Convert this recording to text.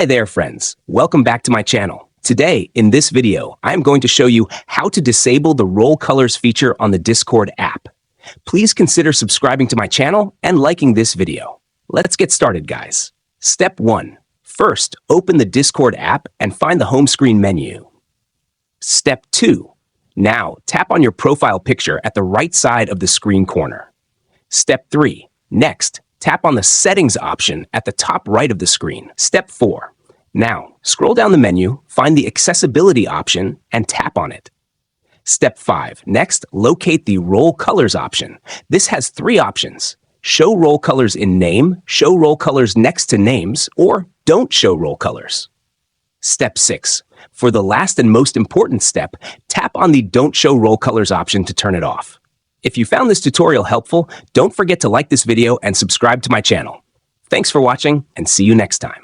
Hi there, friends. Welcome back to my channel. Today, in this video, I am going to show you how to disable the Roll Colors feature on the Discord app. Please consider subscribing to my channel and liking this video. Let's get started, guys. Step 1. First, open the Discord app and find the home screen menu. Step 2. Now, tap on your profile picture at the right side of the screen corner. Step 3. Next, tap on the Settings option at the top right of the screen. Step 4. Now, scroll down the menu, find the Accessibility option, and tap on it. Step 5. Next, locate the Roll Colors option. This has 3 options: show roll colors in name, show roll colors next to names, or don't show roll colors. Step 6. For the last and most important step, tap on the Don't Show Roll Colors option to turn it off. If you found this tutorial helpful, don't forget to like this video and subscribe to my channel. Thanks for watching, and see you next time.